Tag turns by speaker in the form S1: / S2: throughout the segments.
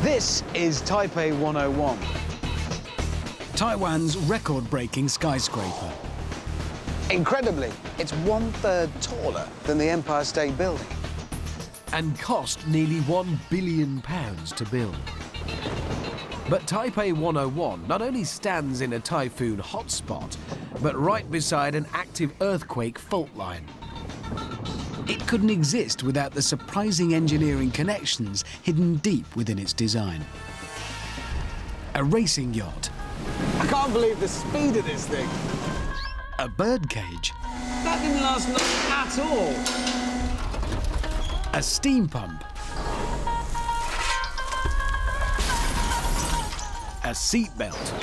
S1: This is Taipei 101.
S2: Taiwan's record-breaking skyscraper.
S1: Incredibly, it's 1/3 taller than the Empire State Building.
S2: And cost nearly £1 billion to build. But Taipei 101 not only stands in a typhoon hotspot, but right beside an active earthquake fault line. It couldn't exist without the surprising engineering connections hidden deep within its design. A racing yacht.
S1: I can't believe the speed of this thing.
S2: A birdcage.
S1: That didn't last long at all.
S2: A steam pump. A seatbelt.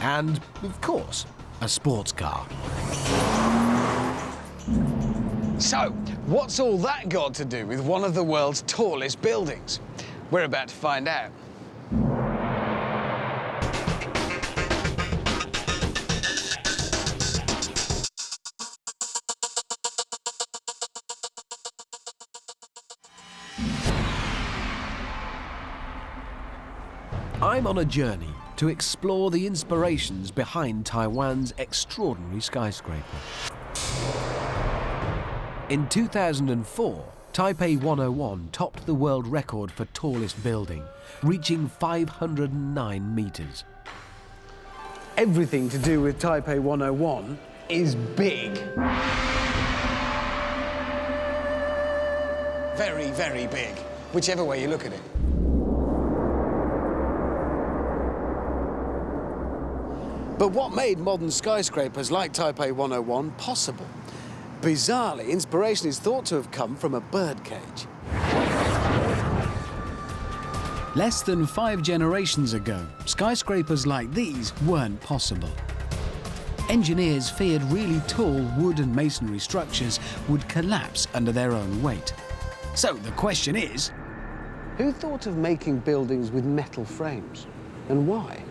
S2: And, of course, a sports car.
S1: So, what's all that got to do with one of the world's tallest buildings? We're about to find out.
S2: I'm on a journey to explore the inspirations behind Taiwan's extraordinary skyscraper. In 2004, Taipei 101 topped the world record for tallest building, reaching 509 meters.
S1: Everything to do with Taipei 101 is big. Very, very big, whichever way you look at it. But what made modern skyscrapers like Taipei 101 possible? Bizarrely, inspiration is thought to have come from a birdcage.
S2: Less than 5 generations ago, skyscrapers like these weren't possible. Engineers feared really tall wood and masonry structures would collapse under their own weight. So the question is,
S1: who thought of making buildings with metal frames, and why?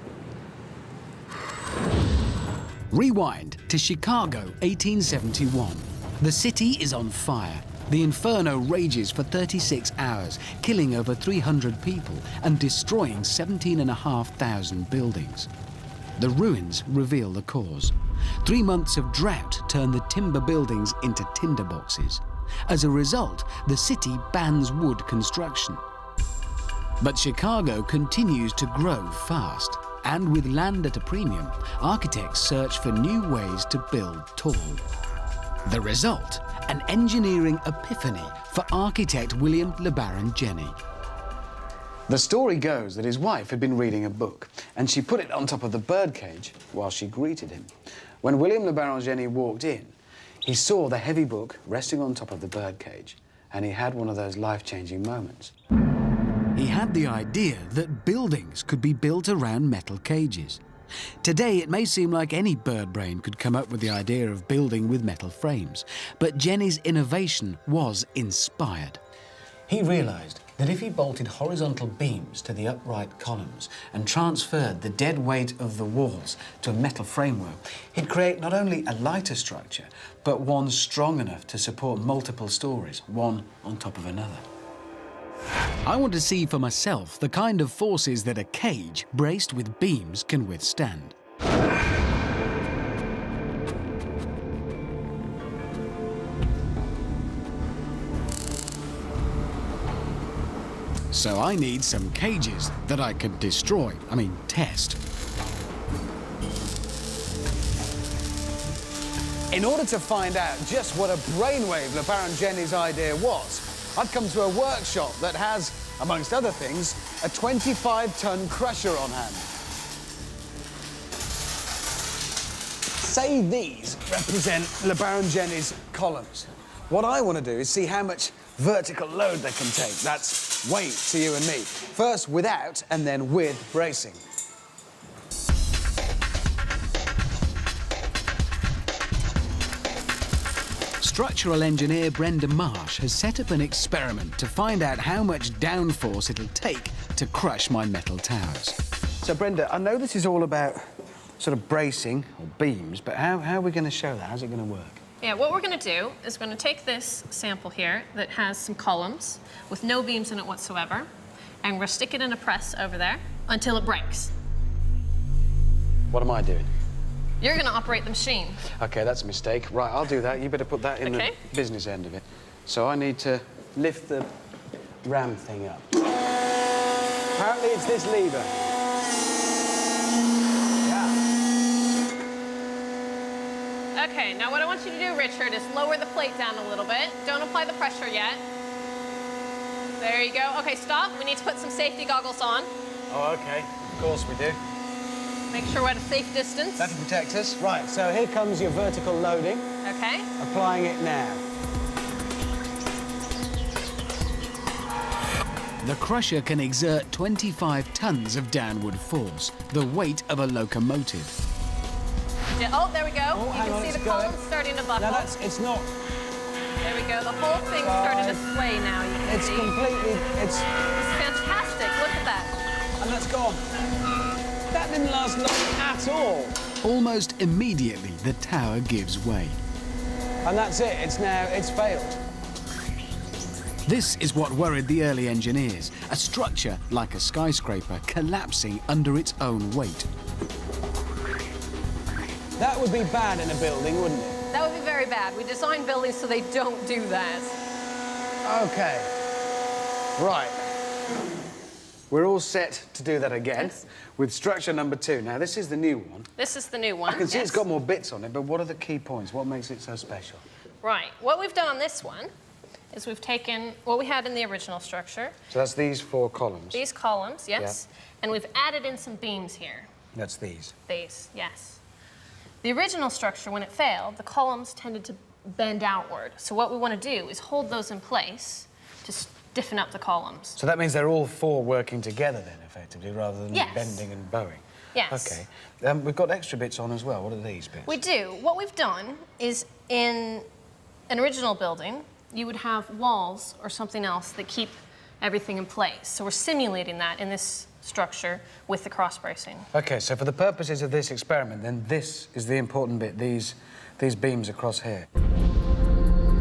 S2: Rewind to Chicago, 1871. The city is on fire. The inferno rages for 36 hours, killing over 300 people and destroying 17,500 buildings. The ruins reveal the cause. 3 months of drought turn the timber buildings into tinderboxes. As a result, the city bans wood construction. But Chicago continues to grow fast. And with land at a premium, architects search for new ways to build tall. The result, an engineering epiphany for architect William LeBaron Jenney.
S1: The story goes that his wife had been reading a book, and she put it on top of the birdcage while she greeted him. When William LeBaron Jenney walked in, he saw the heavy book resting on top of the birdcage, and he had one of those life-changing moments.
S2: He had the idea that buildings could be built around metal cages. Today, it may seem like any bird brain could come up with the idea of building with metal frames, but Jenney's innovation was inspired. He realized that if he bolted horizontal beams to the upright columns and transferred the dead weight of the walls to a metal framework, he'd create not only a lighter structure, but one strong enough to support multiple stories, one on top of another. I want to see for myself the kind of forces that a cage braced with beams can withstand. So I need some cages that I can destroy, test.
S1: In order to find out just what a brainwave LeBaron Jenney's idea was, I've come to a workshop that has, amongst other things, a 25-ton crusher on hand. Say these represent LeBaron Jenney's columns. What I want to do is see how much vertical load they can take. That's weight to you and me. First without, and then with bracing.
S2: Structural engineer Brenda Marsh has set up an experiment to find out how much downforce it'll take to crush my metal towers.
S1: So, Brenda, I know this is all about sort of bracing, or beams, but how are we going to show that? How's it going to work?
S3: Yeah, what we're going to do is we're going to take this sample here that has some columns with no beams in it whatsoever, and we're gonna stick it in a press over there until it breaks.
S1: What am I doing?
S3: You're gonna operate the machine.
S1: Okay, that's a mistake. Right, I'll do that. You better put that in the business end of it. So I need to lift the ram thing up. Apparently it's this lever. Yeah.
S3: Okay, now what I want you to do, Richard, is lower the plate down a little bit. Don't apply the pressure yet. There you go. Okay, stop. We need to put some safety goggles on.
S1: Oh, okay. Of course we do.
S3: Make sure we're at a safe distance.
S1: That'll protect us. Right, so here comes your vertical loading.
S3: Okay.
S1: Applying it now.
S2: The crusher can exert 25 tons of downward force, the weight of a locomotive.
S3: Yeah, oh, there we go.
S1: Oh,
S3: you can see the columns starting to buckle.
S1: No, it's not.
S3: There we go. The whole thing's starting to sway now, you can see.
S1: It's
S3: fantastic. Look at that.
S1: And that's gone. That didn't last long at all.
S2: Almost immediately, the tower gives way.
S1: And that's it. It's failed.
S2: This is what worried the early engineers, a structure like a skyscraper collapsing under its own weight.
S1: That would be bad in a building, wouldn't it?
S3: That would be very bad. We design buildings so they don't do that.
S1: Okay. Right. We're all set to do that again with structure number 2. Now, this is the new one.
S3: This is the new one.
S1: I can see it's got more bits on it, but what are the key points? What makes it so special?
S3: Right. What we've done on this one is we've taken what we had in the original structure.
S1: So that's these 4 columns.
S3: These columns, yes. Yeah. And we've added in some beams here.
S1: That's these.
S3: These, yes. The original structure, when it failed, the columns tended to bend outward. So what we want to do is hold those in place to stiffen up the columns.
S1: So that means they're all 4 working together then, effectively, rather than bending and bowing?
S3: Yes.
S1: Okay. We've got extra bits on as well. What are these bits?
S3: We do. What we've done is in an original building, you would have walls or something else that keep everything in place. So we're simulating that in this structure with the cross bracing.
S1: Okay, so for the purposes of this experiment, then this is the important bit, these beams across here.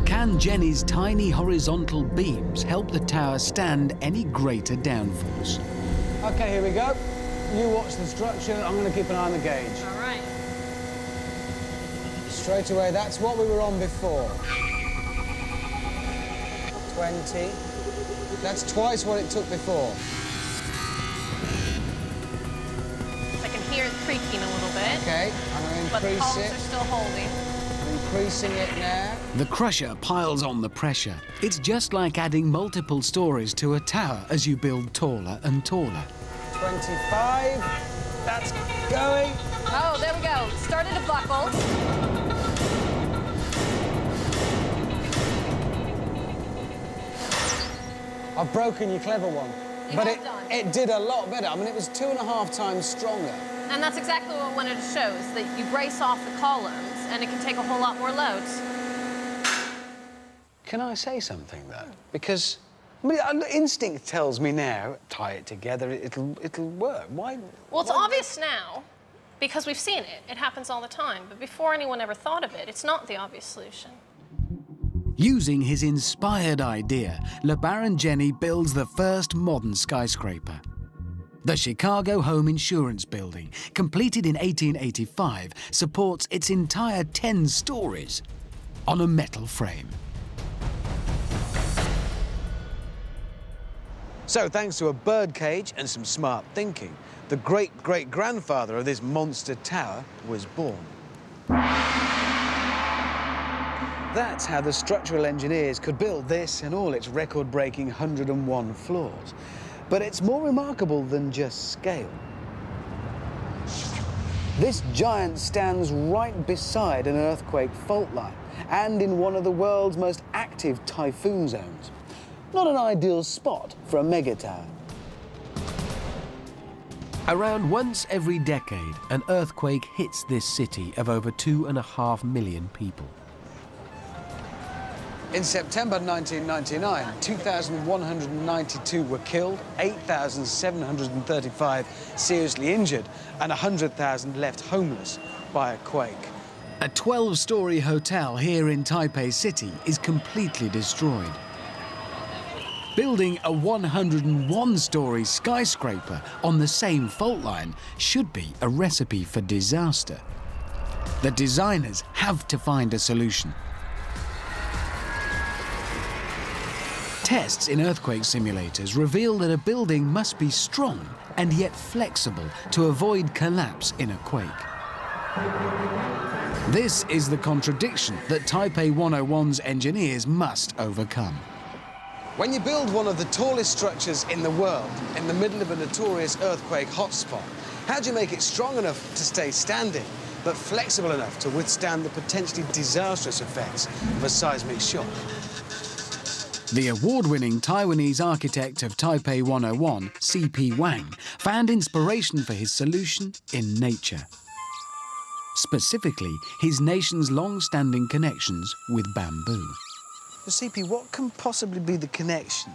S2: Can Jenny's tiny horizontal beams help the tower stand any greater downforce?
S1: Okay, here we go. You watch the structure, I'm going to keep an eye on the gauge.
S3: All right.
S1: Straight away, that's what we were on before. 20. That's twice what it took before.
S3: I can hear it creaking a little bit.
S1: Okay, I'm going to increase it.
S3: But the columns are still holding.
S1: I'm increasing it now.
S2: The crusher piles on the pressure. It's just like adding multiple stories to a tower as you build taller and taller.
S1: 25. That's going.
S3: Oh, there we go. Started to buckle.
S1: I've broken your clever one. But it did a lot better. I mean, it was 2.5 times stronger.
S3: And that's exactly what I wanted to show, is that you brace off the columns and it can take a whole lot more loads.
S1: Can I say something, though? Because, I mean, instinct tells me now, tie it together, it'll work. Why?
S3: Well, it's obvious now because we've seen it. It happens all the time. But before anyone ever thought of it, it's not the obvious solution.
S2: Using his inspired idea, LeBaron Jenny builds the first modern skyscraper. The Chicago Home Insurance Building, completed in 1885, supports its entire 10 stories on a metal frame.
S1: So, thanks to a birdcage and some smart thinking, the great-great-grandfather of this monster tower was born. That's how the structural engineers could build this and all its record-breaking 101 floors. But it's more remarkable than just scale. This giant stands right beside an earthquake fault line and in one of the world's most active typhoon zones. Not an ideal spot for a megatower.
S2: Around once every decade, an earthquake hits this city of over 2.5 million people.
S1: In September 1999, 2,192 were killed, 8,735 seriously injured, and 100,000 left homeless by a quake.
S2: A 12-story hotel here in Taipei City is completely destroyed. Building a 101-story skyscraper on the same fault line should be a recipe for disaster. The designers have to find a solution. Tests in earthquake simulators reveal that a building must be strong and yet flexible to avoid collapse in a quake. This is the contradiction that Taipei 101's engineers must overcome.
S1: When you build one of the tallest structures in the world in the middle of a notorious earthquake hotspot, how do you make it strong enough to stay standing, but flexible enough to withstand the potentially disastrous effects of a seismic shock?
S2: The award-winning Taiwanese architect of Taipei 101, C.P. Wang, found inspiration for his solution in nature. Specifically, his nation's long-standing connections with bamboo.
S1: So, CP, what can possibly be the connection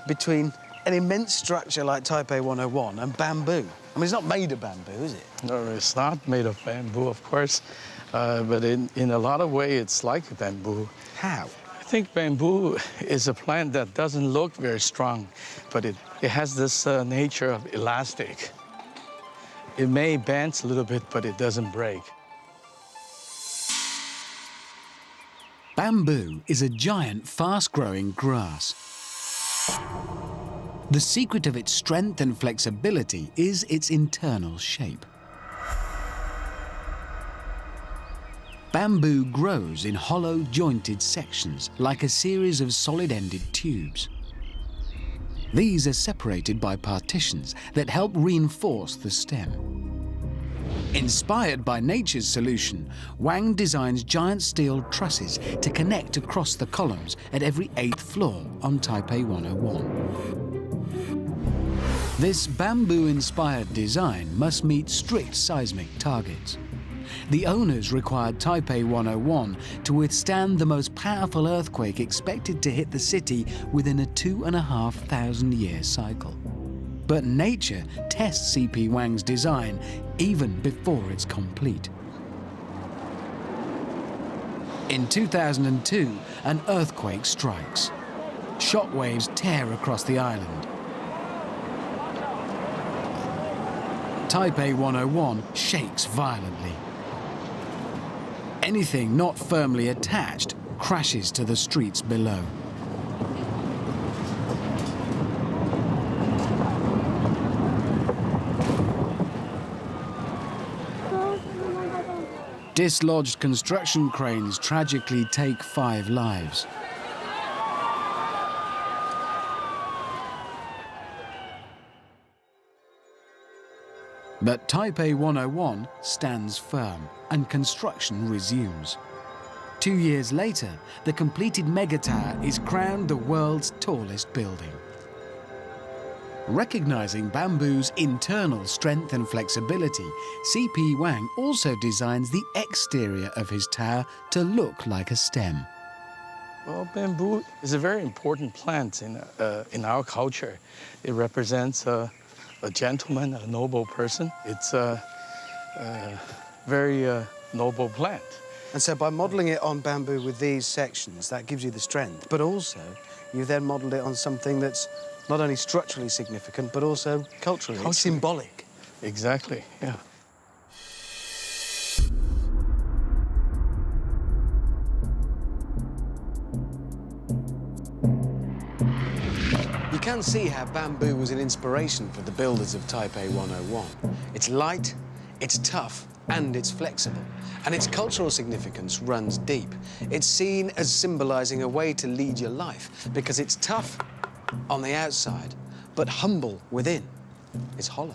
S1: between an immense structure like Taipei 101 and bamboo? I mean, it's not made of bamboo, is it?
S4: No, it's not made of bamboo, of course, but in a lot of ways, it's like bamboo.
S1: How?
S4: I think bamboo is a plant that doesn't look very strong, but it has this nature of elastic. It may bend a little bit, but it doesn't break.
S2: Bamboo is a giant, fast-growing grass. The secret of its strength and flexibility is its internal shape. Bamboo grows in hollow, jointed sections, like a series of solid-ended tubes. These are separated by partitions that help reinforce the stem. Inspired by nature's solution, Wang designs giant steel trusses to connect across the columns at every 8th floor on Taipei 101. This bamboo-inspired design must meet strict seismic targets. The owners required Taipei 101 to withstand the most powerful earthquake expected to hit the city within a 2,500-year cycle. But nature tests C.P. Wang's design even before it's complete. In 2002, an earthquake strikes. Shockwaves tear across the island. Taipei 101 shakes violently. Anything not firmly attached crashes to the streets below. Dislodged construction cranes tragically take 5 lives. But Taipei 101 stands firm and construction resumes. 2 years later, the completed megatower is crowned the world's tallest building. Recognizing bamboo's internal strength and flexibility, C.P. Wang also designs the exterior of his tower to look like a stem.
S4: Well, bamboo is a very important plant in our culture. It represents a gentleman, a noble person. It's a very noble plant.
S1: And so by modelling it on bamboo with these sections, that gives you the strength. But also, you then modelled it on something that's not only structurally significant, but also culturally. It's symbolic.
S4: Exactly, yeah.
S1: You can see how bamboo was an inspiration for the builders of Taipei 101. It's light, it's tough, and it's flexible. And its cultural significance runs deep. It's seen as symbolising a way to lead your life because it's tough on the outside, but humble within. It's hollow.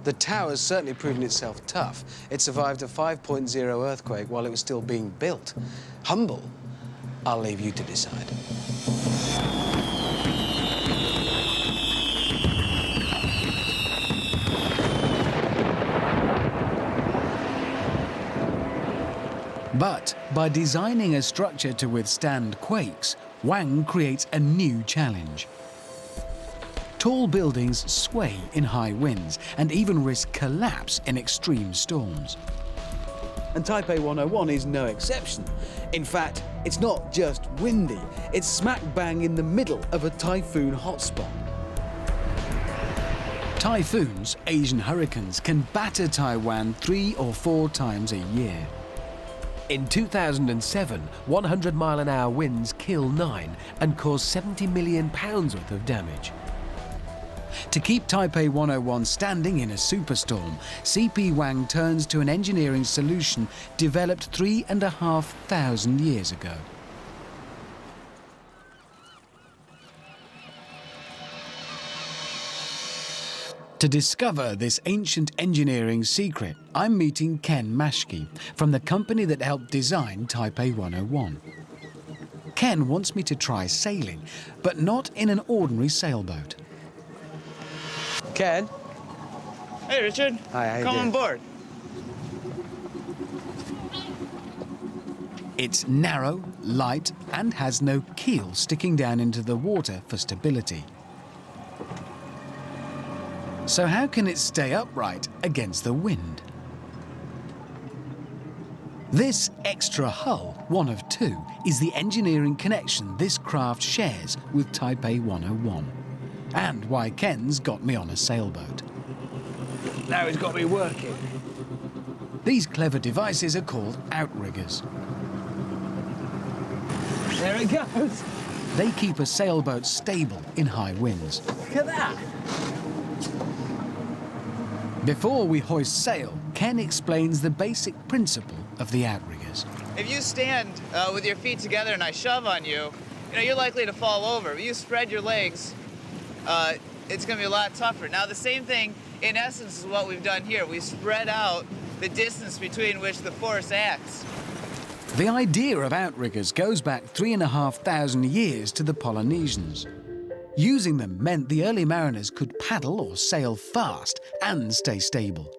S1: The tower's certainly proven itself tough. It survived a 5.0 earthquake while it was still being built. Humble? I'll leave you to decide.
S2: But by designing a structure to withstand quakes, Wang creates a new challenge. Tall buildings sway in high winds and even risk collapse in extreme storms.
S1: and Taipei 101 is no exception. In fact, it's not just windy, it's smack bang in the middle of a typhoon hotspot.
S2: Typhoons, Asian hurricanes, can batter Taiwan 3 or 4 times a year. In 2007, 100-mile-an-hour winds killed 9 and caused £70 million worth of damage. To keep Taipei 101 standing in a superstorm, CP Wang turns to an engineering solution developed 3,500 years ago. To discover this ancient engineering secret, I'm meeting Ken Mashke from the company that helped design Taipei 101. Ken wants me to try sailing, but not in an ordinary sailboat.
S1: Ken?
S5: Hey, Richard.
S1: Hi, how you
S5: Come
S1: doing?
S5: on board.
S2: It's narrow, light, and has no keel sticking down into the water for stability. So how can it stay upright against the wind? This extra hull, one of 2, is the engineering connection this craft shares with Taipei 101, and why Ken's got me on a sailboat.
S1: Now it's got me working.
S2: These clever devices are called outriggers.
S1: There it goes.
S2: They keep a sailboat stable in high winds.
S1: Look at that.
S2: Before we hoist sail, Ken explains the basic principle of the outriggers.
S5: If you stand with your feet together and I shove on you, you're likely to fall over. If you spread your legs, it's going to be a lot tougher. Now, the same thing, in essence, is what we've done here. We spread out the distance between which the force acts.
S2: The idea of outriggers goes back 3,500 years to the Polynesians. Using them meant the early mariners could paddle or sail fast and stay stable.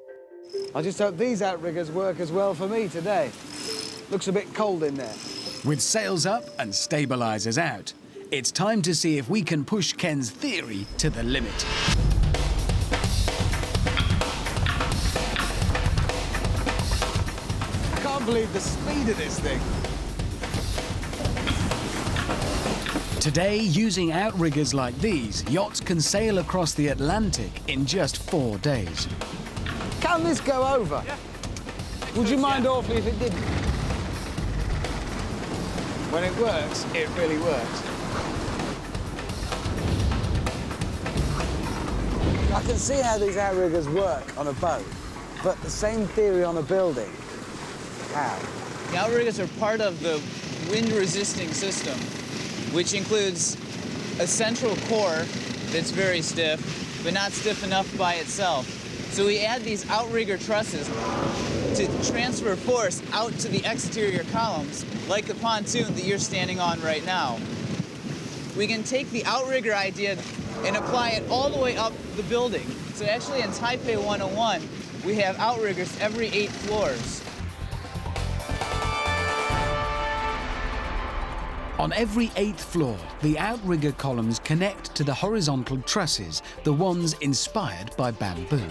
S1: I just hope these outriggers work as well for me today. Looks a bit cold in there.
S2: With sails up and stabilizers out, it's time to see if we can push Ken's theory to the limit.
S1: I can't believe the speed of this thing.
S2: Today, using outriggers like these, yachts can sail across the Atlantic in just 4 days.
S1: Can this go over?
S5: Yeah.
S1: Would you mind awfully if it didn't? When it works, it really works. I can see how these outriggers work on a boat, but the same theory on a building. How?
S5: The outriggers are part of the wind-resisting system, which includes a central core that's very stiff, but not stiff enough by itself. So we add these outrigger trusses to transfer force out to the exterior columns, like the pontoon that you're standing on right now. We can take the outrigger idea and apply it all the way up the building. So actually in Taipei 101, we have outriggers every 8 floors.
S2: On every 8th floor, the outrigger columns connect to the horizontal trusses, the ones inspired by bamboo.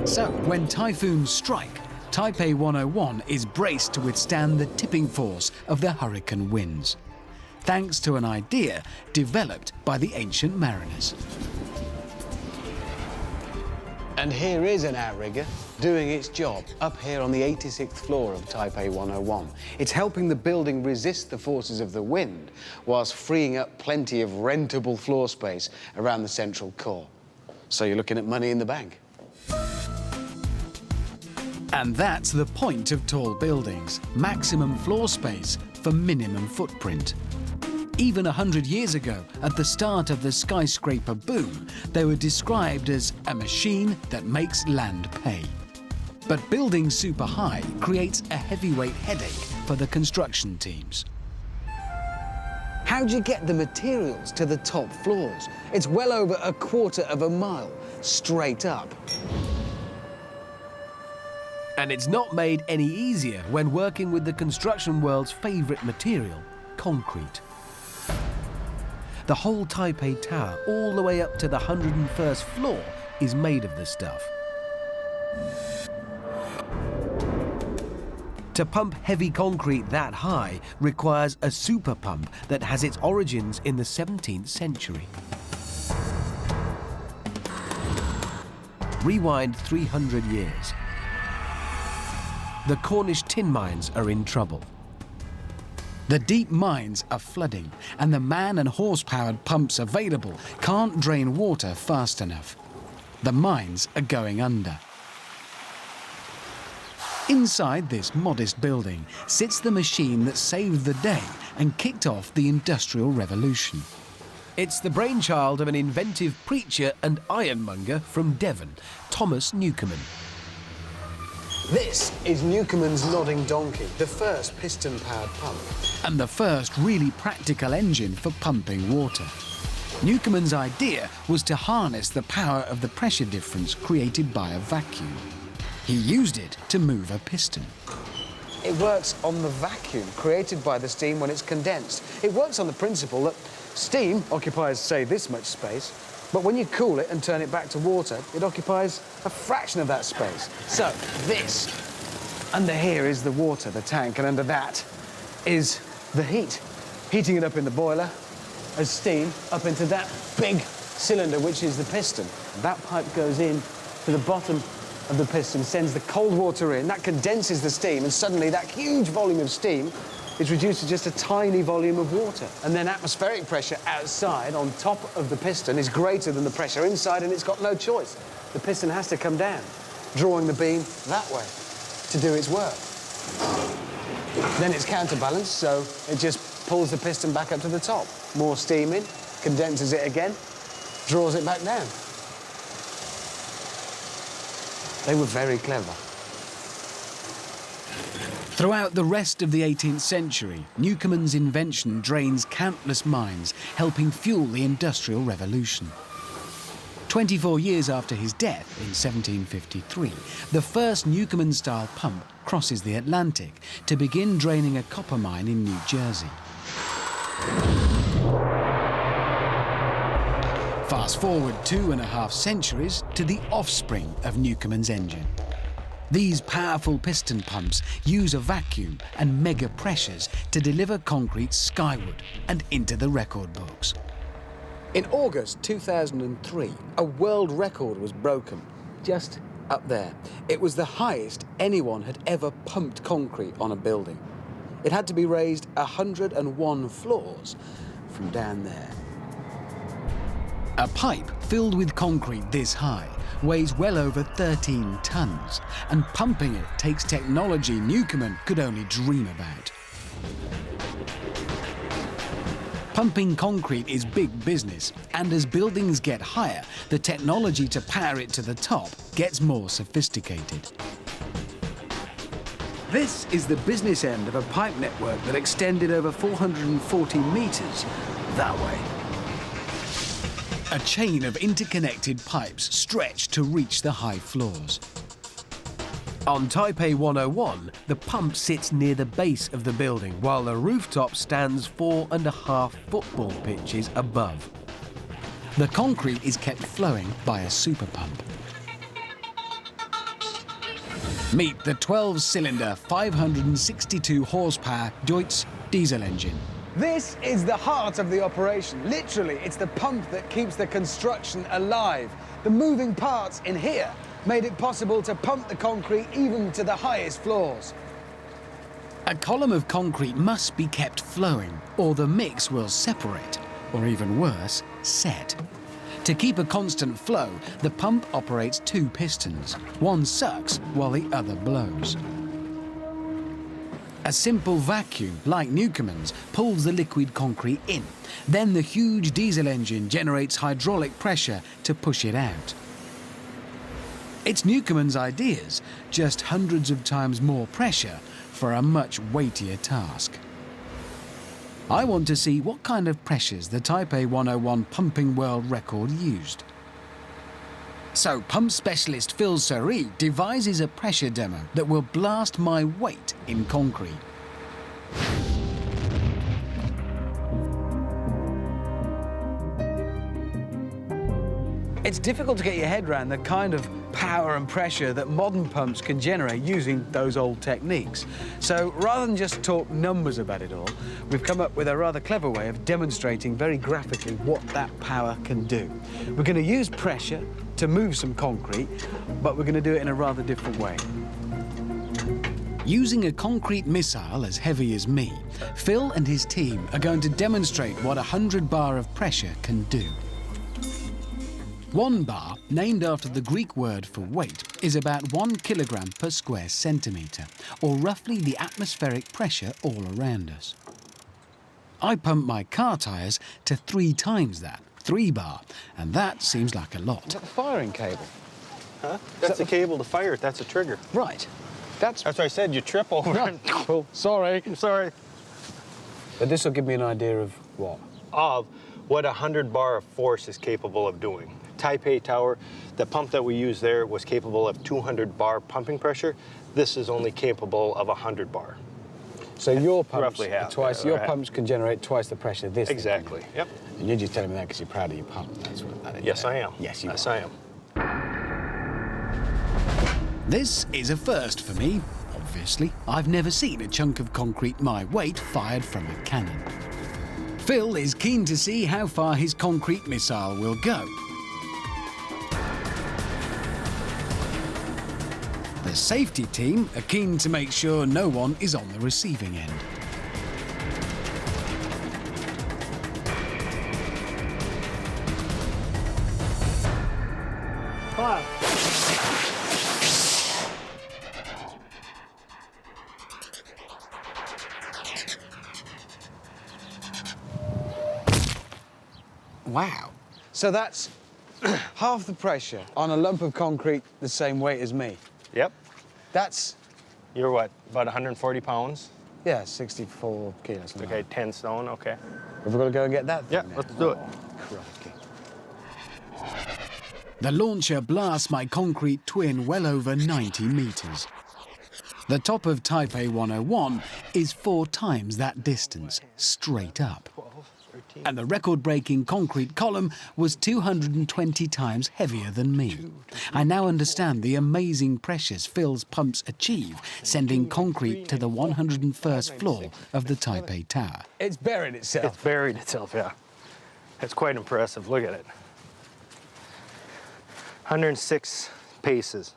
S2: So, when typhoons strike, Taipei 101 is braced to withstand the tipping force of the hurricane winds, thanks to an idea developed by the ancient mariners.
S1: And here is an outrigger doing its job up here on the 86th floor of Taipei 101. It's helping the building resist the forces of the wind whilst freeing up plenty of rentable floor space around the central core. So you're looking at money in the bank.
S2: And that's the point of tall buildings: maximum floor space for minimum footprint. Even 100 years ago, at the start of the skyscraper boom, they were described as a machine that makes land pay. But building super high creates a heavyweight headache for the construction teams.
S1: How do you get the materials to the top floors? It's well over 1/4 of a mile straight up.
S2: And it's not made any easier when working with the construction world's favourite material, concrete. The whole Taipei Tower, all the way up to the 101st floor, is made of this stuff.
S6: To pump heavy concrete that high requires a super pump that has its origins in the 17th century. Rewind 300 years. The Cornish tin mines are in trouble.
S2: The deep mines are flooding, and the man and horse-powered pumps available can't drain water fast enough. The mines are going under. Inside this modest building sits the machine that saved the day and kicked off the Industrial Revolution.
S6: It's the brainchild of an inventive preacher and ironmonger from Devon, Thomas Newcomen.
S1: This is Newcomen's Nodding Donkey, the first piston-powered pump.
S2: And the first really practical engine for pumping water. Newcomen's idea was to harness the power of the pressure difference created by a vacuum. He used it to move a piston.
S1: It works on the vacuum created by the steam when it's condensed. It works on the principle that steam occupies, say, this much space, but when you cool it and turn it back to water, it occupies a fraction of that space. So this, under here is the water, the tank, and under that is the heat. Heating it up in the boiler as steam up into that big cylinder, which is the piston. That pipe goes in to the bottom of the piston, sends the cold water in, that condenses the steam, and suddenly that huge volume of steam is reduced to just a tiny volume of water. And then atmospheric pressure outside on top of the piston is greater than the pressure inside, and it's got no choice. The piston has to come down, drawing the beam that way to do its work. Then it's counterbalanced, so it just pulls the piston back up to the top. More steam in, condenses it again, draws it back down. They were very clever.
S2: Throughout the rest of the 18th century, Newcomen's invention drains countless mines, helping fuel the Industrial Revolution. 24 years after his death in 1753, the first Newcomen-style pump crosses the Atlantic to begin draining a copper mine in New Jersey. Fast forward 2.5 centuries to the offspring of Newcomen's engine. These powerful piston pumps use a vacuum and mega pressures to deliver concrete skyward and into the record books.
S1: In August 2003, a world record was broken, just up there. It was the highest anyone had ever pumped concrete on a building. It had to be raised 101 floors from down there.
S2: A pipe filled with concrete this high weighs well over 13 tons, and pumping it takes technology Newcomen could only dream about. Pumping concrete is big business, and as buildings get higher, the technology to power it to the top gets more sophisticated.
S1: This is the business end of a pipe network that extended over 440 meters that way.
S2: A chain of interconnected pipes stretch to reach the high floors.
S6: On Taipei 101, the pump sits near the base of the building, while the rooftop stands 4.5 football pitches above.
S2: The concrete is kept flowing by a super pump. Meet the 12-cylinder, 562 horsepower Deutz diesel engine.
S1: This is the heart of the operation. Literally, it's the pump that keeps the construction alive. The moving parts in here made it possible to pump the concrete even to the highest floors.
S2: A column of concrete must be kept flowing, or the mix will separate, or even worse, set. To keep a constant flow, the pump operates 2 pistons. One sucks while the other blows. A simple vacuum, like Newcomen's, pulls the liquid concrete in. Then the huge diesel engine generates hydraulic pressure to push it out. It's Newcomen's ideas, just hundreds of times more pressure for a much weightier task. I want to see what kind of pressures the Taipei 101 pumping world record used. So pump specialist Phil Suri devises a pressure demo that will blast my weight in concrete.
S1: It's difficult to get your head around the kind of power and pressure that modern pumps can generate using those old techniques. So rather than just talk numbers about it all, we've come up with a rather clever way of demonstrating very graphically what that power can do. We're going to use pressure to move some concrete, but we're going to do it in a rather different way.
S2: Using a concrete missile as heavy as me, Phil and his team are going to demonstrate what 100 bar of pressure can do. 1 bar, named after the Greek word for weight, is about 1 kilogram per square centimetre, or roughly the atmospheric pressure all around us. I pumped my car tyres to 3 times that, 3 bar, and that seems like a lot.
S1: Is that the firing cable?
S7: Huh? That's the cable to fire it. That's a trigger.
S1: Right. That's
S7: what I said. You trip over it.
S1: Well, sorry.
S7: I'm sorry.
S1: But this will give me an idea of what?
S7: Of what 100 bar of force is capable of doing. Taipei Tower, the pump that we used there was capable of 200 bar pumping pressure. This is only capable of 100 bar.
S1: So your pumps
S7: Roughly half,
S1: twice.
S7: yeah,
S1: Your
S7: right.
S1: pumps can generate twice the pressure this.
S7: Exactly.
S1: Thing.
S7: Yep.
S1: And you're just telling me that because you're proud of your pump. That's what that is.
S7: Yes, I am.
S1: Yes, you
S7: Yes,
S1: are.
S7: I am.
S2: This is a first for me, obviously. I've never seen a chunk of concrete my weight fired from a cannon. Phil is keen to see how far his concrete missile will go. The safety team are keen to make sure no one is on the receiving end.
S1: Wow. So that's half the pressure on a lump of concrete the same weight as me.
S7: Yep.
S1: That's,
S7: You're what, about 140 pounds?
S1: yeah, 64 kilos. something
S7: Okay,
S1: like
S7: 10 stone, okay.
S1: that. Have we got to go and get that thing
S7: Yeah,
S1: now?
S7: let's do it.
S1: Crikey.
S2: The launcher blasts my concrete twin well over 90 metres. The top of Taipei 101 is 4 times that distance, straight up. And the record-breaking concrete column was 220 times heavier than me. I now understand the amazing pressures Phil's pumps achieve, sending concrete to the 101st floor of the Taipei Tower.
S1: It's buried itself.
S7: It's buried itself, yeah. It's quite impressive. Look at it. 106 paces.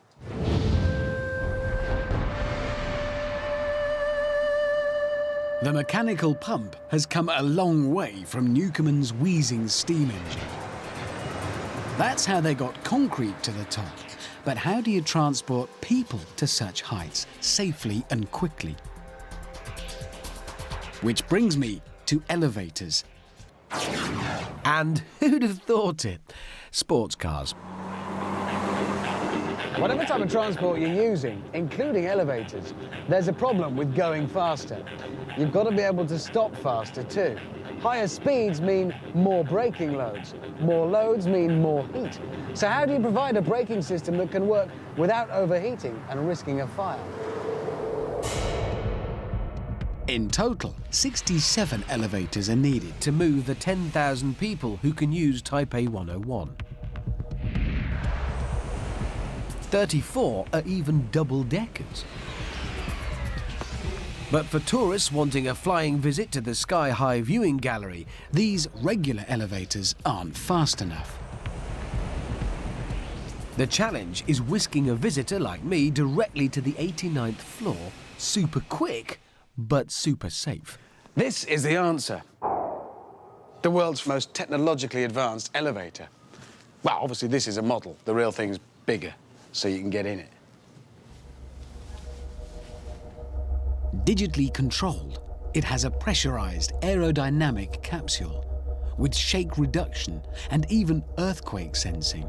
S2: The mechanical pump has come a long way from Newcomen's wheezing steam engine. That's how they got concrete to the top. But how do you transport people to such heights safely and quickly? Which brings me to elevators.
S6: And who'd have thought it? Sports cars.
S1: Whatever type of transport you're using, including elevators, there's a problem with going faster. You've got to be able to stop faster too. Higher speeds mean more braking loads. More loads mean more heat. So how do you provide a braking system that can work without overheating and risking a fire?
S2: In total, 67 elevators are needed.
S6: To move the 10,000 people who can use Taipei 101. 34 are even double-deckers. But for tourists wanting a flying visit to the sky-high viewing gallery,
S2: These regular elevators aren't fast enough.
S6: the challenge is whisking a visitor like me directly to the 89th floor, super quick, but super safe.
S1: This is the answer. The world's most technologically advanced elevator. Well, obviously this is a model. The real thing's bigger, so you can get in it.
S2: Digitally controlled, it has a pressurized aerodynamic capsule with shake reduction and even earthquake sensing.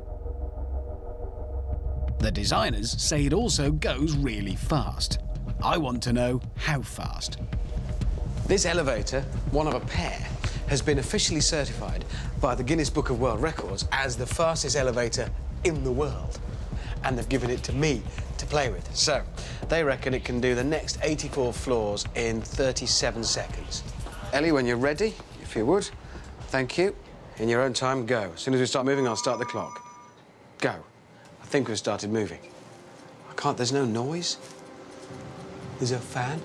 S2: The designers say it also goes really fast. I want to know how fast.
S1: This elevator, one of a pair, has been officially certified by the Guinness Book of World Records as the fastest elevator in the world. And they've given it to me to play with. So, they reckon it can do the next 84 floors in 37 seconds. Ellie, when you're ready, if you would, thank you. In your own time, go. As soon as we start moving, I'll start the clock. Go. I think we've started moving. There's no noise. There's a fan.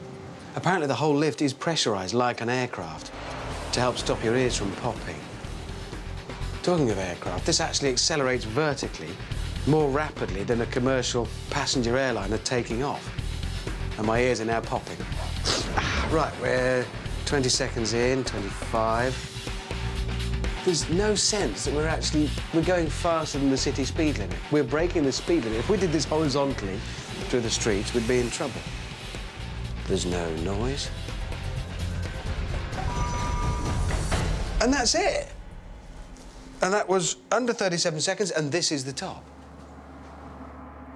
S1: Apparently the whole lift is pressurised like an aircraft to help stop your ears from popping. Talking of aircraft, this actually accelerates vertically more rapidly than a commercial passenger airliner taking off. And my ears are now popping. Right, we're 20 seconds in, 25. There's no sense that we're going faster than the city speed limit. We're breaking the speed limit. If we did this horizontally through the streets, we'd be in trouble. There's no noise. And that's it. And that was under 37 seconds, and this is the top.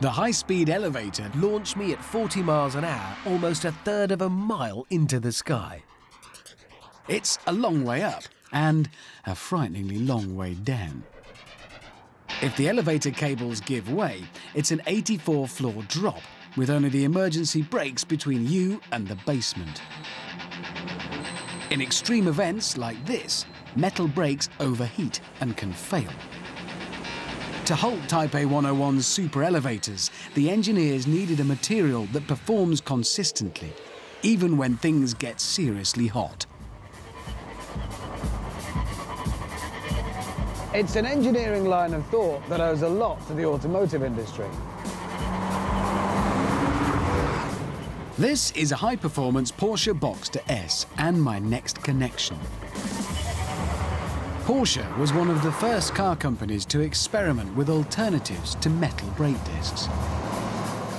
S6: The high-speed elevator launched me at 40 miles an hour, almost a third of a mile into the sky.
S2: It's a long way up and a frighteningly long way down. If the elevator cables give way, it's an 84-floor drop with only the emergency brakes between you and the basement. In extreme events like this, metal brakes overheat and can fail. To halt Taipei 101's super elevators, the engineers needed a material that performs consistently, even when things get seriously hot.
S1: It's an engineering line of thought that owes a lot to the automotive industry.
S2: This is a high-performance Porsche Boxster S and my next connection. Porsche was one of the first car companies to experiment with alternatives to metal brake discs.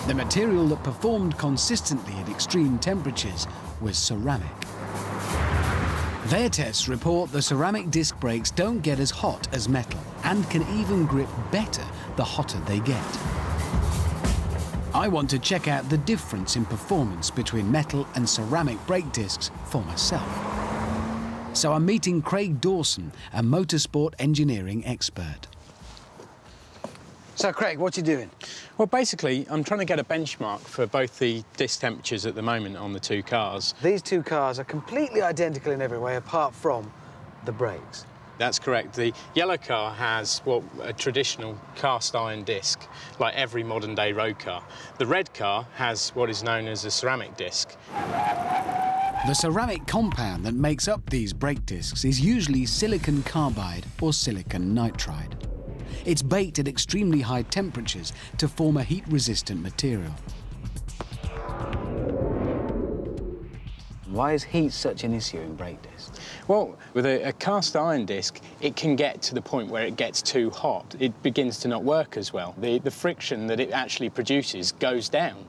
S2: The material that performed consistently at extreme temperatures was ceramic. Their tests report the ceramic disc brakes don't get as hot as metal and can even grip better the hotter they get. I want to check out the difference in performance between metal and ceramic brake discs for myself. So I'm meeting Craig Dawson, a motorsport engineering expert.
S1: So, Craig, what are you doing?
S8: Well, basically, I'm trying to get a benchmark for both the disc temperatures at the moment on the two cars.
S1: These two cars are completely identical in every way, apart from the brakes.
S8: That's correct. The yellow car has a traditional cast iron disc, like every modern-day road car. The red car has what is known as a ceramic disc.
S2: The ceramic compound that makes up these brake discs is usually silicon carbide or silicon nitride. It's baked at extremely high temperatures to form a heat-resistant material.
S1: Why is heat such an issue in brake discs?
S8: Well, with a cast iron disc, it can get to the point where it gets too hot. It begins to not work as well. The friction that it actually produces goes down.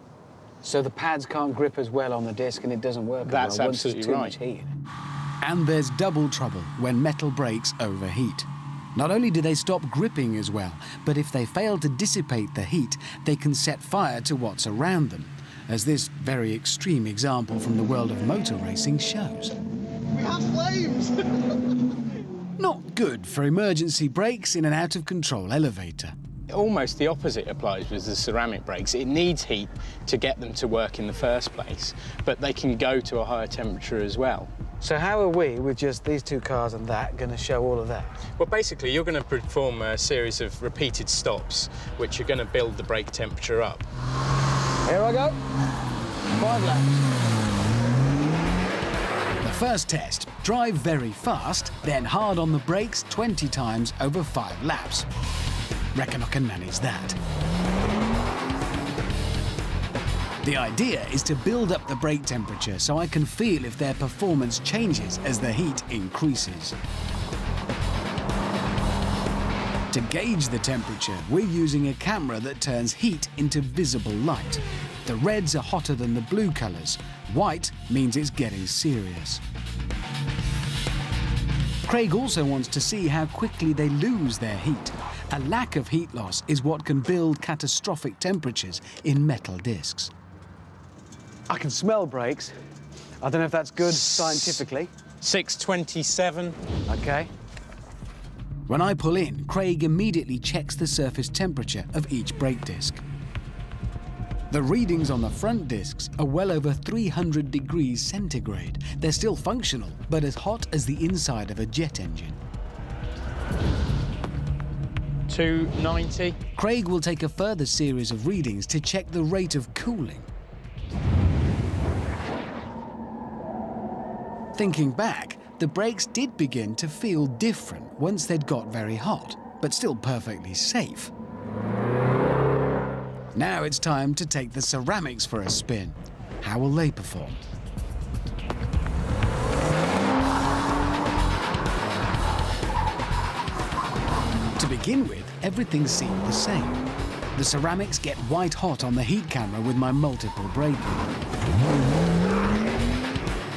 S1: So the pads can't grip as well on the disc and it doesn't work
S8: That's
S1: as well once there's
S8: absolutely
S1: too
S8: right.
S1: much heat.
S2: And there's double trouble when metal brakes overheat. Not only do they stop gripping as well, but if they fail to dissipate the heat, they can set fire to what's around them, as this very extreme example from the world of motor racing shows.
S9: We have flames!
S2: Not good for emergency brakes in an out-of-control elevator.
S8: Almost the opposite applies with the ceramic brakes. It needs heat to get them to work in the first place, but they can go to a higher temperature as well.
S1: So how are we, with just these two cars and that, going to show all of that?
S8: Well, basically, you're going to perform a series of repeated stops, which are going to build the brake temperature up.
S1: Here I go. 5 laps.
S2: The first test, drive very fast, then hard on the brakes 20 times over 5 laps. Reckon I can manage that. The idea is to build up the brake temperature so I can feel if their performance changes as the heat increases. To gauge the temperature, we're using a camera that turns heat into visible light. The reds are hotter than the blue colours. White means it's getting serious. Craig also wants to see how quickly they lose their heat. A lack of heat loss is what can build catastrophic temperatures in metal discs.
S1: I can smell brakes. I don't know if that's good scientifically.
S8: 627.
S1: OK.
S2: When I pull in, Craig immediately checks the surface temperature of each brake disc. The readings on the front discs are well over 300 degrees centigrade. They're still functional, but as hot as the inside of a jet engine.
S8: 290.
S2: Craig will take a further series of readings to check the rate of cooling. Thinking back, the brakes did begin to feel different once they'd got very hot, but still perfectly safe. Now it's time to take the ceramics for a spin. How will they perform? To begin with, everything seemed the same. The ceramics get white hot on the heat camera with my multiple braking.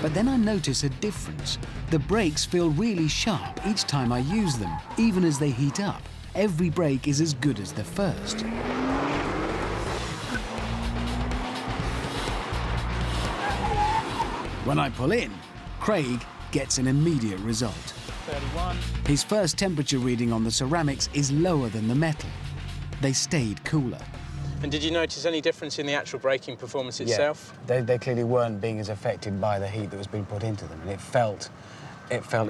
S2: But then I notice a difference. The brakes feel really sharp each time I use them, even as they heat up. Every brake is as good as the first. When I pull in, Craig gets an immediate result.
S8: 31.
S2: His first temperature reading on the ceramics is lower than the metal. They stayed cooler.
S8: And did you notice any difference in the actual braking performance itself?
S1: Yeah, they clearly weren't being as affected by the heat that was being put into them, and it felt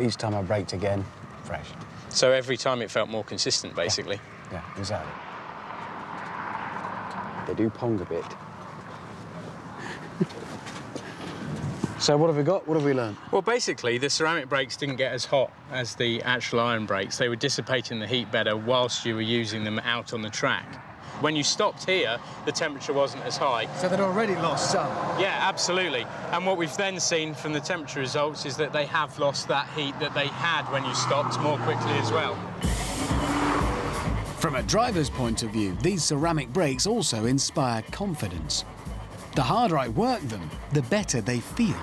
S1: each time I braked again, fresh.
S8: So every time it felt more consistent, basically?
S1: Yeah, exactly. They do pong a bit. So what have we got? What have we learned?
S8: Well, basically, the ceramic brakes didn't get as hot as the actual iron brakes. They were dissipating the heat better whilst you were using them out on the track. When you stopped here, the temperature wasn't as high.
S1: So they'd already lost some?
S8: Yeah, absolutely. And what we've then seen from the temperature results is that they have lost that heat that they had when you stopped more quickly as well.
S2: From a driver's point of view, these ceramic brakes also inspire confidence. The harder I work them, the better they feel.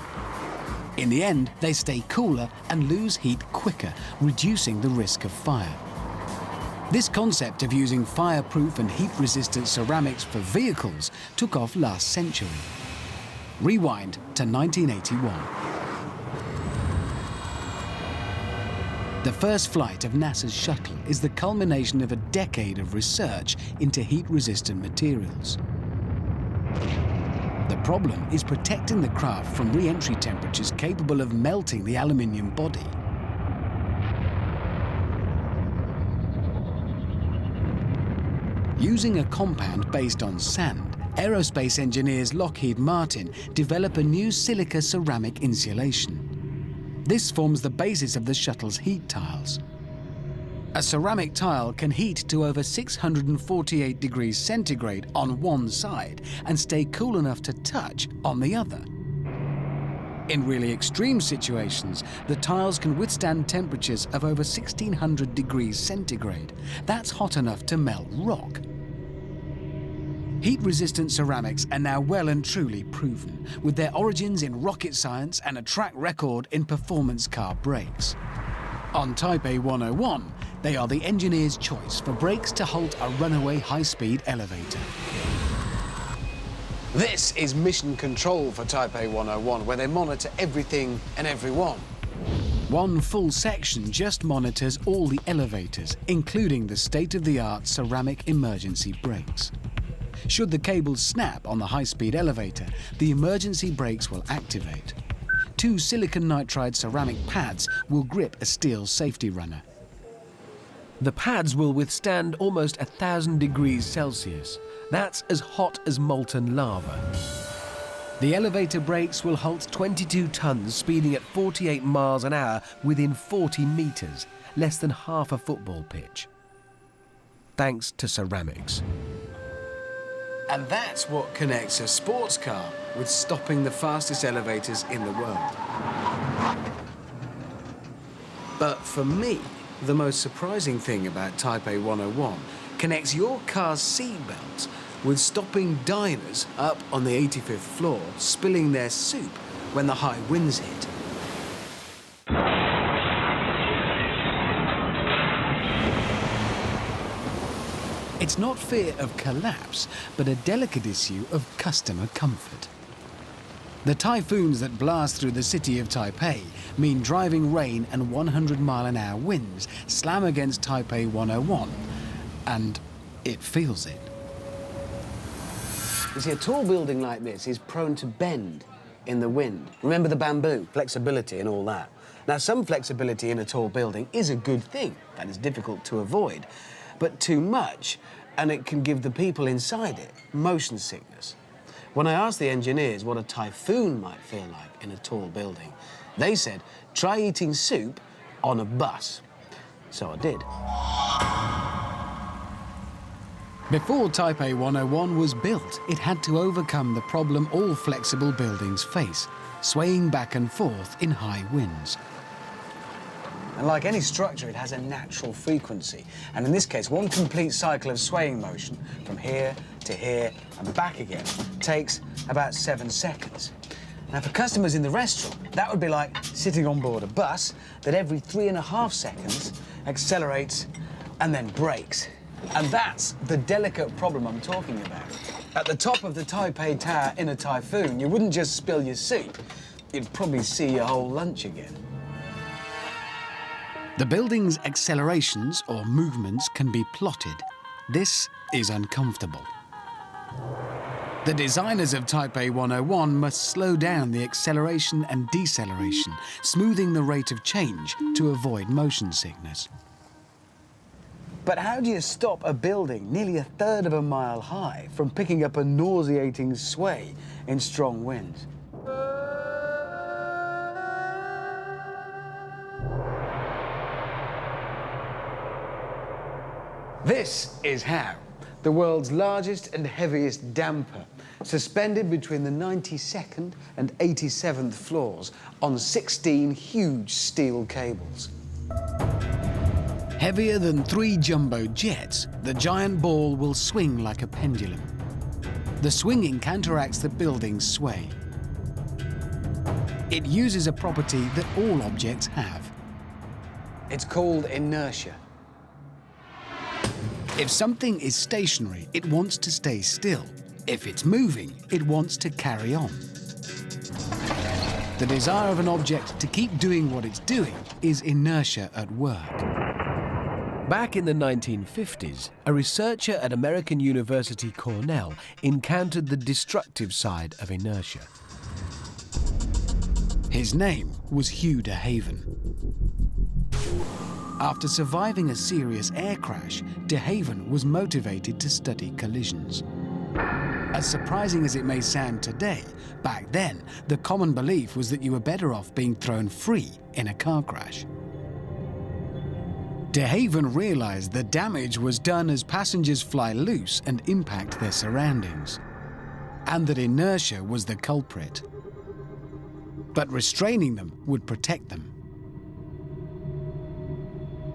S2: In the end, they stay cooler and lose heat quicker, reducing the risk of fire. This concept of using fireproof and heat-resistant ceramics for vehicles took off last century. Rewind to 1981. The first flight of NASA's shuttle is the culmination of a decade of research into heat-resistant materials. The problem is protecting the craft from re-entry temperatures capable of melting the aluminium body. Using a compound based on sand, aerospace engineers Lockheed Martin develop a new silica ceramic insulation. This forms the basis of the shuttle's heat tiles. A ceramic tile can heat to over 648 degrees centigrade on one side and stay cool enough to touch on the other. In really extreme situations, the tiles can withstand temperatures of over 1600 degrees centigrade. That's hot enough to melt rock. Heat-resistant ceramics are now well and truly proven, with their origins in rocket science and a track record in performance car brakes. On Taipei 101, they are the engineer's choice for brakes to halt a runaway high-speed elevator.
S1: This is mission control for Taipei 101, where they monitor everything and everyone.
S2: One full section just monitors all the elevators, including the state-of-the-art ceramic emergency brakes. Should the cables snap on the high-speed elevator, the emergency brakes will activate. 2 silicon nitride ceramic pads will grip a steel safety runner.
S6: The pads will withstand almost 1,000 degrees Celsius. That's as hot as molten lava.
S2: The elevator brakes will halt
S6: 22 tons speeding at 48 miles an hour within 40 meters, less than half a football pitch. Thanks to ceramics.
S1: And that's what connects a sports car with stopping the fastest elevators in the world. But for me, the most surprising thing about Taipei 101 connects your car's seatbelts with stopping diners up on the 85th floor spilling their soup when the high winds hit.
S2: It's not fear of collapse, but a delicate issue of customer comfort. The typhoons that blast through the city of Taipei mean driving rain and 100-mile-an-hour winds slam against Taipei 101, and it feels it.
S1: You see, a tall building like this is prone to bend in the wind. Remember the bamboo, flexibility and all that. Now, some flexibility in a tall building is a good thing, and it's difficult to avoid. but too much, and it can give the people inside it motion sickness. When I asked the engineers what a typhoon might feel like in a tall building, they said, try eating soup on a bus. So I did.
S2: Before Taipei 101 was built, it had to overcome the problem all flexible buildings face, swaying back and forth in high winds.
S1: And like any structure, it has a natural frequency. And in this case, one complete cycle of swaying motion from here to here and back again takes about 7 seconds. Now, for customers in the restaurant, that would be like sitting on board a bus that every 3.5 seconds accelerates and then brakes. And that's the delicate problem I'm talking about. At the top of the Taipei Tower in a typhoon, you wouldn't just spill your soup, you'd probably see your whole lunch again.
S2: The building's accelerations or movements can be plotted. This is uncomfortable. The designers of Taipei 101 must slow down the acceleration and deceleration, smoothing the rate of change to avoid motion sickness.
S1: But how do you stop a building nearly 1/3 of a mile high from picking up a nauseating sway in strong winds? This is how. The world's largest and heaviest damper, suspended between the 92nd and 87th floors on 16 huge steel cables.
S2: Heavier than 3 jumbo jets, the giant ball will swing like a pendulum. The swinging counteracts the building's sway. It uses a property that all objects have.
S1: It's called inertia.
S2: If something is stationary, it wants to stay still. If it's moving, it wants to carry on. The desire of an object to keep doing what it's doing is inertia at work.
S6: Back in the 1950s, a researcher at American University Cornell encountered the destructive side of inertia.
S2: His name was Hugh de Haven. After surviving a serious air crash, de Haven was motivated to study collisions. As surprising as it may sound today, back then, the common belief was that you were better off being thrown free in a car crash. De Haven realized the damage was done as passengers fly loose and impact their surroundings, and that inertia was the culprit. But restraining them would protect them.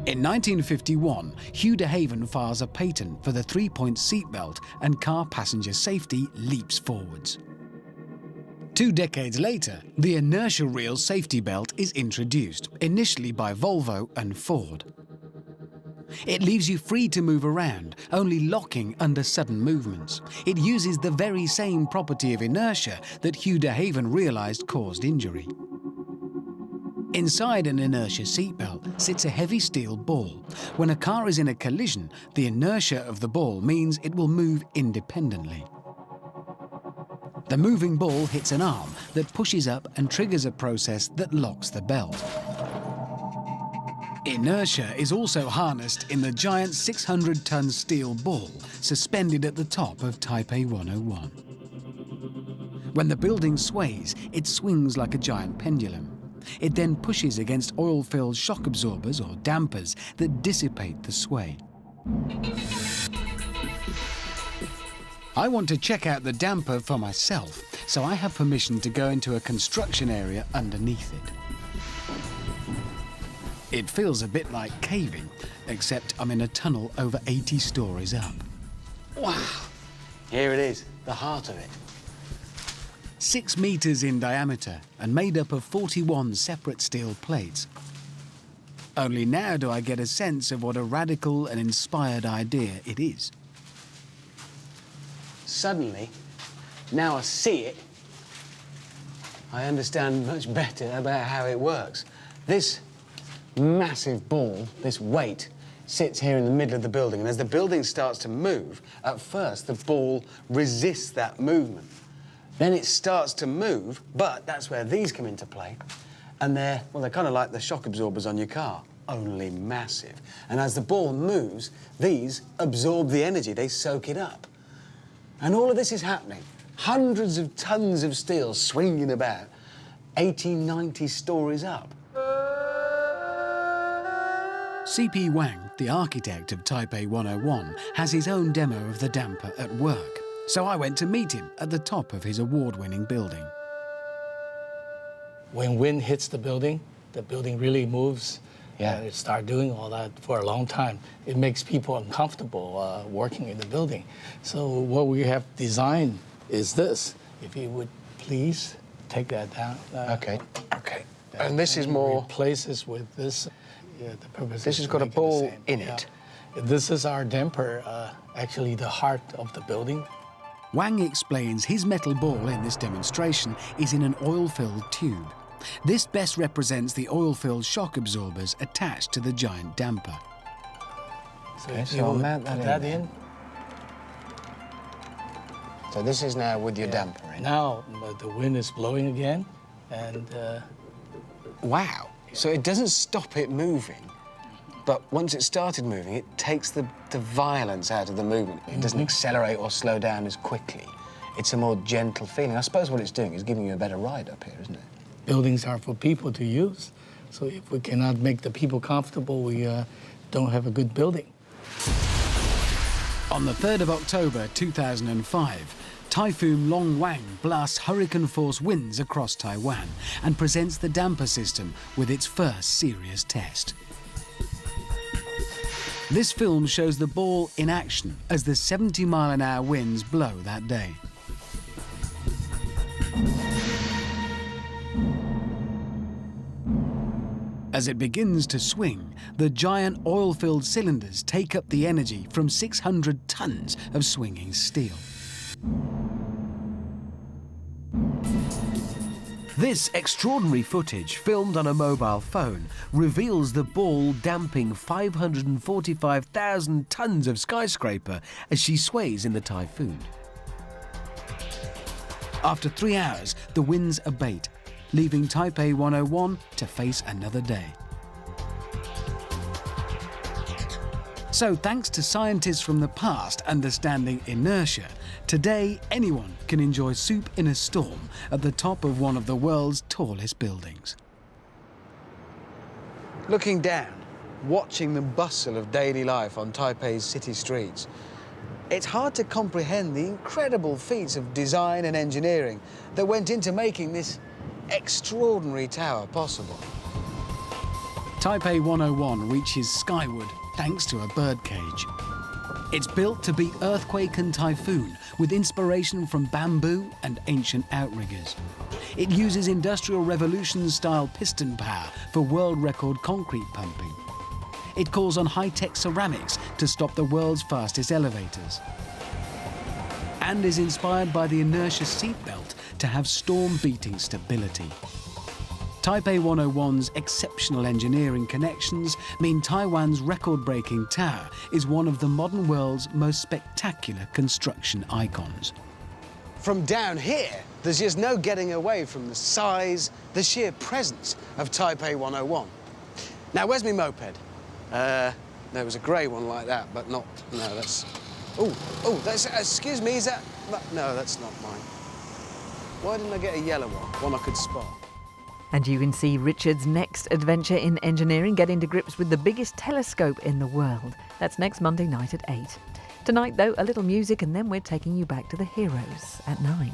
S2: In 1951, Hugh de Haven files a patent for the 3-point seatbelt, and car passenger safety leaps forwards. 2 decades later, the inertia reel safety belt is introduced, initially by Volvo and Ford. It leaves you free to move around, only locking under sudden movements. It uses the very same property of inertia that Hugh de Haven realized caused injury. Inside an inertia seatbelt sits a heavy steel ball. When a car is in a collision, the inertia of the ball means it will move independently. The moving ball hits an arm that pushes up and triggers a process that locks the belt. Inertia is also harnessed in the giant 600-ton steel ball suspended at the top of Taipei 101. When the building sways, it swings like a giant pendulum. It then pushes against oil-filled shock absorbers or dampers that dissipate the sway. I want to check out the damper for myself, so I have permission to go into a construction area underneath it. It feels a bit like caving, except I'm in a tunnel over 80 stories up.
S1: Wow! Here it is, the heart of it.
S2: 6 meters in diameter and made up of 41 separate steel plates. Only now do I get a sense of what a radical and inspired idea it is.
S1: Suddenly, now I see it, I understand much better about how it works. This massive ball, this weight, sits here in the middle of the building, and as the building starts to move, at first the ball resists that movement. Then it starts to move, but that's where these come into play. And they're kind of like the shock absorbers on your car. only massive. And as the ball moves, these absorb the energy, they soak it up. And all of this is happening. Hundreds of tons of steel swinging about, 80, 90 stories up.
S2: C.P. Wang, the architect of Taipei 101, has his own demo of the damper at work. So I went to meet him at the top of his award-winning building.
S4: When wind hits the building really moves.
S1: Yeah.
S4: And it starts doing all that for a long time. It makes people uncomfortable working in the building. So what we have designed is this. If you would please take that down.
S1: Okay. And this is more...
S4: Replace this with this. Yeah, the purpose
S1: This
S4: is
S1: has
S4: to
S1: got a
S4: make it the
S1: ball
S4: same.
S1: in
S4: Yeah.
S1: it.
S4: This is our damper, actually the heart of the building.
S2: Wang explains his metal ball in this demonstration is in an oil-filled tube. This best represents the oil-filled shock absorbers attached to the giant damper.
S4: So
S1: Okay,
S4: if
S1: so
S4: you
S1: I'll
S4: would
S1: mount that
S4: put
S1: in
S4: that
S1: there.
S4: in.
S1: So this is now with your
S4: Yeah.
S1: damper in.
S4: Now the wind is blowing again, and
S1: Wow. So it doesn't stop it moving, but once it started moving, it takes the violence out of the movement. It doesn't accelerate or slow down as quickly. It's a more gentle feeling. I suppose what it's doing is giving you a better ride up here, isn't it?
S4: buildings are for people to use. So if we cannot make the people comfortable, we don't have a good building.
S2: On the 3rd of October 2005, Typhoon Long Wang blasts hurricane-force winds across Taiwan and presents the damper system with its first serious test. This film shows the ball in action as the 70-mile-an-hour winds blow that day. As it begins to swing, the giant oil-filled cylinders take up the energy from 600 tons of swinging steel.
S6: This extraordinary footage, filmed on a mobile phone, reveals the ball damping 545,000 tons of skyscraper as she sways in the typhoon.
S2: After 3 hours, the winds abate, leaving Taipei 101 to face another day. So thanks to scientists from the past understanding inertia, today anyone can enjoy soup in a storm at the top of one of the world's tallest buildings.
S1: Looking down, watching the bustle of daily life on Taipei's city streets, it's hard to comprehend the incredible feats of design and engineering that went into making this extraordinary tower possible.
S2: Taipei 101 reaches skyward thanks to a birdcage. It's built to beat earthquake and typhoon with inspiration from bamboo and ancient outriggers. It uses Industrial Revolution-style piston power for world record concrete pumping. It calls on high-tech ceramics to stop the world's fastest elevators. And is inspired by the inertia seatbelt to have storm-beating stability. Taipei 101's exceptional engineering connections mean Taiwan's record-breaking tower is one of the modern world's most spectacular construction icons.
S1: From down here, there's just no getting away from the size, the sheer presence of Taipei 101. Now, where's my moped? There was a grey one like that, but not, no, that's, that's, excuse me, is that, no, that's not mine. Why didn't I get a yellow one I could spot?
S10: And you can see Richard's next adventure in engineering, getting to grips with the biggest telescope in the world. That's next Monday night at 8. Tonight, though, a little music, and then we're taking you back to the heroes at 9.